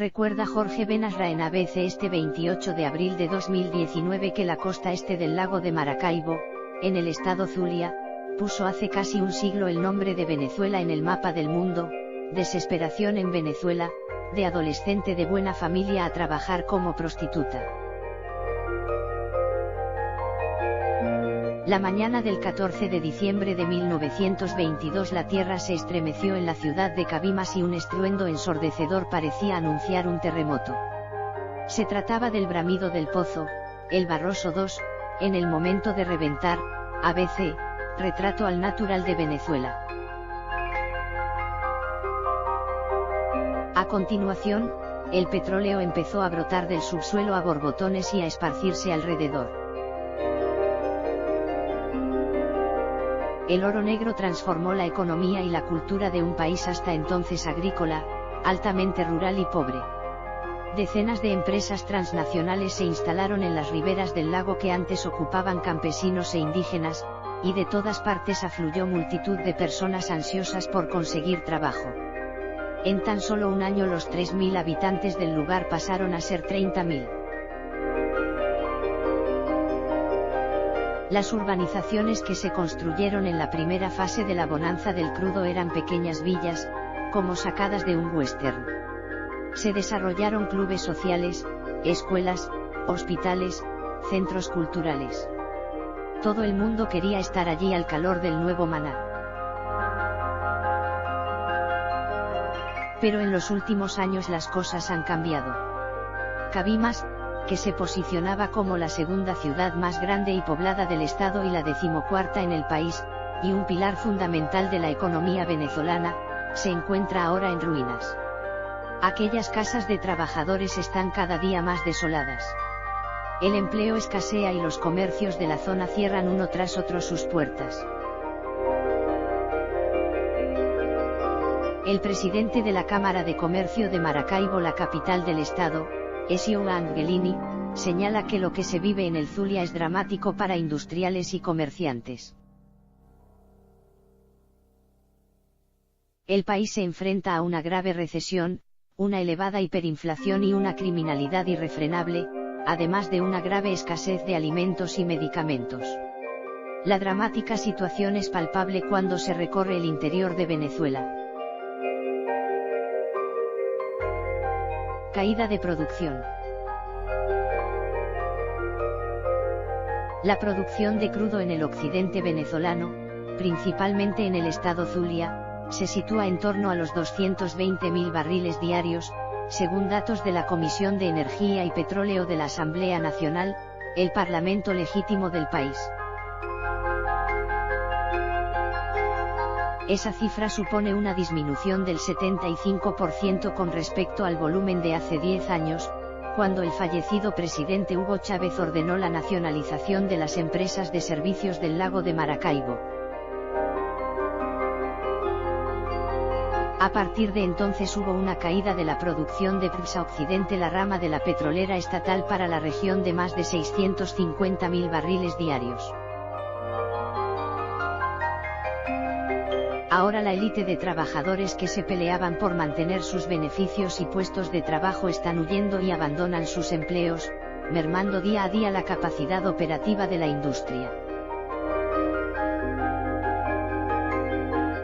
Recuerda Jorge Benasra en ABC este 28 de abril de 2019 que la costa este del lago de Maracaibo, en el estado Zulia, puso hace casi un siglo el nombre de Venezuela en el mapa del mundo. Desesperación en Venezuela, de adolescente de buena familia a trabajar como prostituta. La mañana del 14 de diciembre de 1922 la tierra se estremeció en la ciudad de Cabimas y un estruendo ensordecedor parecía anunciar un terremoto. Se trataba del bramido del pozo, el Barroso II, en el momento de reventar. ABC, retrato al natural de Venezuela. A continuación, el petróleo empezó a brotar del subsuelo a borbotones y a esparcirse alrededor. El oro negro transformó la economía y la cultura de un país hasta entonces agrícola, altamente rural y pobre. Decenas de empresas transnacionales se instalaron en las riberas del lago que antes ocupaban campesinos e indígenas, y de todas partes afluyó multitud de personas ansiosas por conseguir trabajo. En tan solo un año los 3.000 habitantes del lugar pasaron a ser 30.000. Las urbanizaciones que se construyeron en la primera fase de la bonanza del crudo eran pequeñas villas, como sacadas de un western. Se desarrollaron clubes sociales, escuelas, hospitales, centros culturales. Todo el mundo quería estar allí al calor del nuevo maná. Pero en los últimos años las cosas han cambiado. Cabimas, que se posicionaba como la segunda ciudad más grande y poblada del estado y la 14ª en el país, y un pilar fundamental de la economía venezolana, se encuentra ahora en ruinas. Aquellas casas de trabajadores están cada día más desoladas. El empleo escasea y los comercios de la zona cierran uno tras otro sus puertas. El presidente de la Cámara de Comercio de Maracaibo, la capital del estado, Ezio Angelini, señala que lo que se vive en el Zulia es dramático para industriales y comerciantes. El país se enfrenta a una grave recesión, una elevada hiperinflación y una criminalidad irrefrenable, además de una grave escasez de alimentos y medicamentos. La dramática situación es palpable cuando se recorre el interior de Venezuela. Caída de producción. La producción de crudo en el occidente venezolano, principalmente en el estado Zulia, se sitúa en torno a los 220.000 barriles diarios, según datos de la Comisión de Energía y Petróleo de la Asamblea Nacional, el parlamento legítimo del país. Esa cifra supone una disminución del 75% con respecto al volumen de hace 10 años, cuando el fallecido presidente Hugo Chávez ordenó la nacionalización de las empresas de servicios del lago de Maracaibo. A partir de entonces hubo una caída de la producción de PDVSA Occidente, la rama de la petrolera estatal para la región, de más de 650.000 barriles diarios. Ahora la élite de trabajadores que se peleaban por mantener sus beneficios y puestos de trabajo están huyendo y abandonan sus empleos, mermando día a día la capacidad operativa de la industria.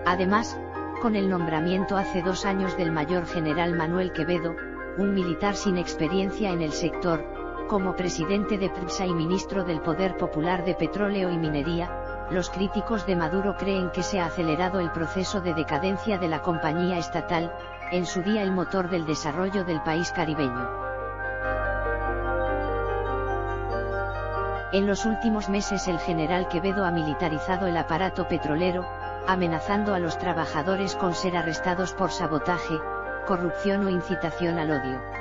Además, con el nombramiento hace 2 años del mayor general Manuel Quevedo, un militar sin experiencia en el sector, como presidente de PDVSA y ministro del Poder Popular de Petróleo y Minería, los críticos de Maduro creen que se ha acelerado el proceso de decadencia de la compañía estatal, en su día el motor del desarrollo del país caribeño. En los últimos meses el general Quevedo ha militarizado el aparato petrolero, amenazando a los trabajadores con ser arrestados por sabotaje, corrupción o incitación al odio.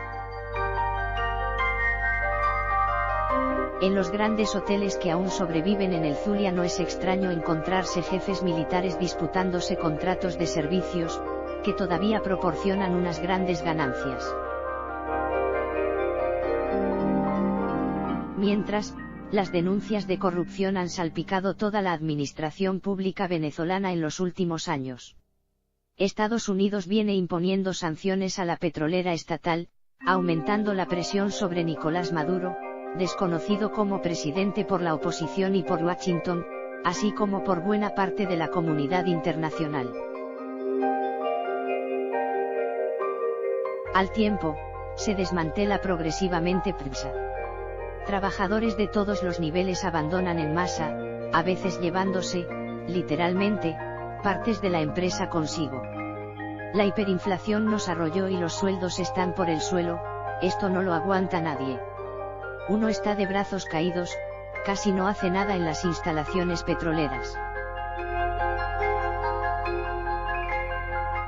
En los grandes hoteles que aún sobreviven en el Zulia no es extraño encontrarse jefes militares disputándose contratos de servicios, que todavía proporcionan unas grandes ganancias. Mientras, las denuncias de corrupción han salpicado toda la administración pública venezolana en los últimos años. Estados Unidos viene imponiendo sanciones a la petrolera estatal, aumentando la presión sobre Nicolás Maduro, desconocido como presidente por la oposición y por Washington, así como por buena parte de la comunidad internacional. Al tiempo, se desmantela progresivamente PDVSA. Trabajadores de todos los niveles abandonan en masa, a veces llevándose, literalmente, partes de la empresa consigo. La hiperinflación nos arrolló y los sueldos están por el suelo, esto no lo aguanta nadie. Uno está de brazos caídos, casi no hace nada en las instalaciones petroleras.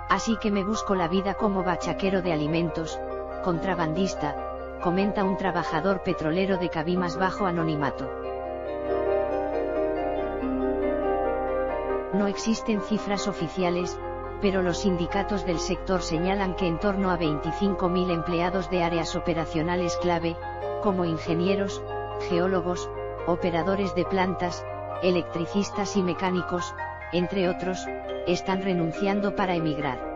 Así que me busco la vida como bachaquero de alimentos, contrabandista, comenta un trabajador petrolero de Cabimas bajo anonimato. No existen cifras oficiales, pero los sindicatos del sector señalan que en torno a 25.000 empleados de áreas operacionales clave, como ingenieros, geólogos, operadores de plantas, electricistas y mecánicos, entre otros, están renunciando para emigrar.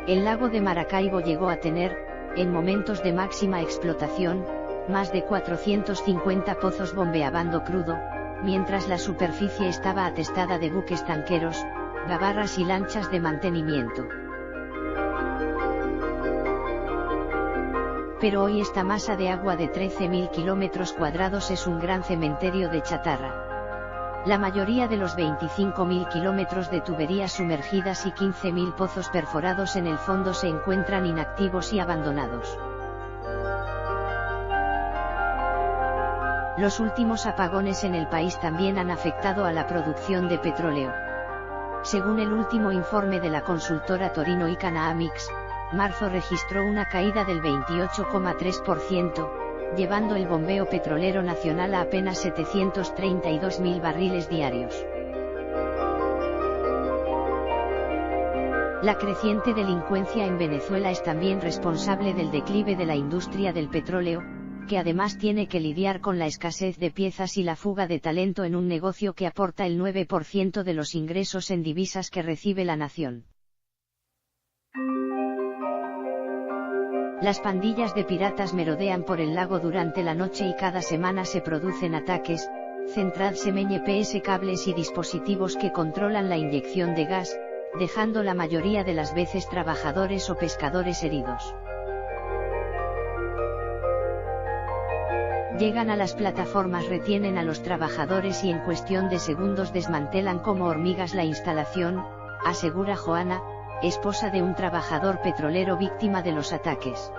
El lago de Maracaibo llegó a tener, en momentos de máxima explotación, más de 450 pozos bombeando crudo, mientras la superficie estaba atestada de buques tanqueros, gabarras y lanchas de mantenimiento. Pero hoy esta masa de agua de 13.000 kilómetros cuadrados es un gran cementerio de chatarra. La mayoría de los 25.000 kilómetros de tuberías sumergidas y 15.000 pozos perforados en el fondo se encuentran inactivos y abandonados. Los últimos apagones en el país también han afectado a la producción de petróleo. Según el último informe de la consultora Torino Economics, marzo registró una caída del 28,3%, llevando el bombeo petrolero nacional a apenas 732.000 barriles diarios. La creciente delincuencia en Venezuela es también responsable del declive de la industria del petróleo, que además tiene que lidiar con la escasez de piezas y la fuga de talento en un negocio que aporta el 9% de los ingresos en divisas que recibe la nación. Las pandillas de piratas merodean por el lago durante la noche y cada semana se producen ataques. Centrad Semeñe PS cables y dispositivos que controlan la inyección de gas, dejando la mayoría de las veces trabajadores o pescadores heridos. Llegan a las plataformas, retienen a los trabajadores y en cuestión de segundos desmantelan como hormigas la instalación, asegura Joana, esposa de un trabajador petrolero víctima de los ataques.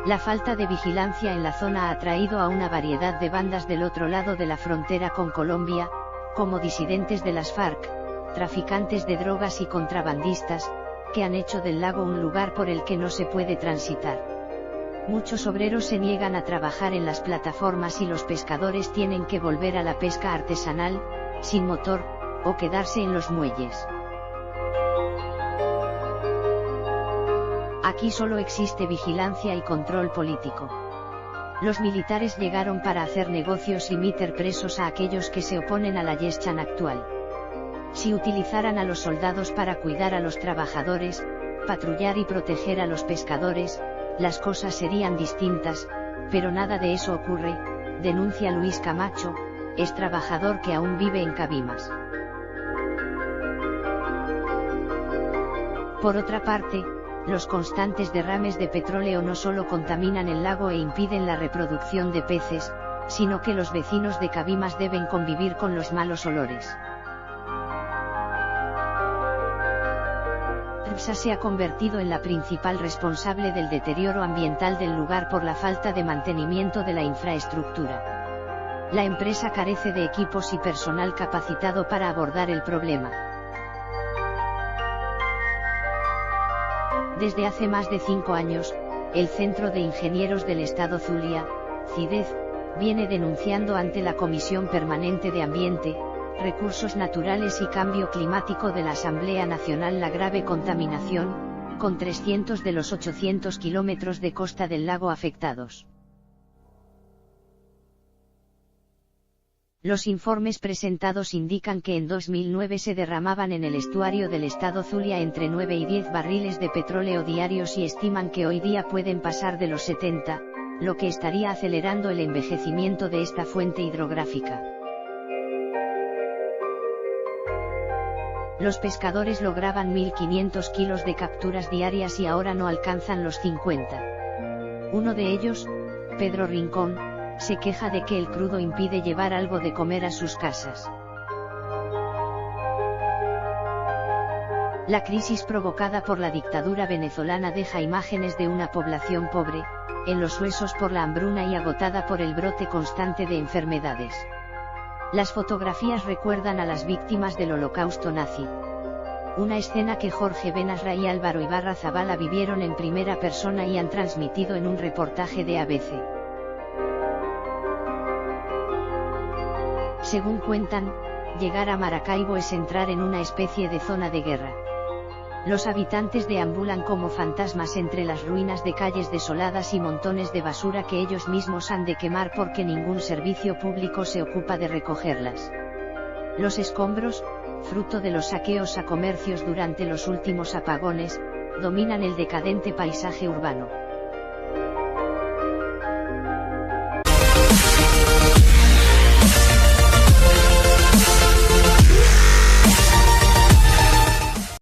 La falta de vigilancia en la zona ha atraído a una variedad de bandas del otro lado de la frontera con Colombia, como disidentes de las FARC, traficantes de drogas y contrabandistas, que han hecho del lago un lugar por el que no se puede transitar. Muchos obreros se niegan a trabajar en las plataformas y los pescadores tienen que volver a la pesca artesanal, sin motor, o quedarse en los muelles. Aquí solo existe vigilancia y control político. Los militares llegaron para hacer negocios y meter presos a aquellos que se oponen a la gestión actual. Si utilizaran a los soldados para cuidar a los trabajadores, patrullar y proteger a los pescadores, las cosas serían distintas, pero nada de eso ocurre, denuncia Luis Camacho, es trabajador que aún vive en Cabimas. Por otra parte, los constantes derrames de petróleo no solo contaminan el lago e impiden la reproducción de peces, sino que los vecinos de Cabimas deben convivir con los malos olores. PDVSA se ha convertido en la principal responsable del deterioro ambiental del lugar por la falta de mantenimiento de la infraestructura. La empresa carece de equipos y personal capacitado para abordar el problema. Desde hace más de 5 años, el Centro de Ingenieros del Estado Zulia, CIDEZ, viene denunciando ante la Comisión Permanente de Ambiente, Recursos Naturales y Cambio Climático de la Asamblea Nacional la grave contaminación, con 300 de los 800 kilómetros de costa del lago afectados. Los informes presentados indican que en 2009 se derramaban en el estuario del estado Zulia entre 9 y 10 barriles de petróleo diarios y estiman que hoy día pueden pasar de los 70, lo que estaría acelerando el envejecimiento de esta fuente hidrográfica. Los pescadores lograban 1.500 kilos de capturas diarias y ahora no alcanzan los 50. Uno de ellos, Pedro Rincón, se queja de que el crudo impide llevar algo de comer a sus casas. La crisis provocada por la dictadura venezolana deja imágenes de una población pobre, en los huesos por la hambruna y agotada por el brote constante de enfermedades. Las fotografías recuerdan a las víctimas del Holocausto nazi. Una escena que Jorge Benasra y Álvaro Ibarra Zabala vivieron en primera persona y han transmitido en un reportaje de ABC. Según cuentan, llegar a Maracaibo es entrar en una especie de zona de guerra. Los habitantes deambulan como fantasmas entre las ruinas de calles desoladas y montones de basura que ellos mismos han de quemar porque ningún servicio público se ocupa de recogerlas. Los escombros, fruto de los saqueos a comercios durante los últimos apagones, dominan el decadente paisaje urbano.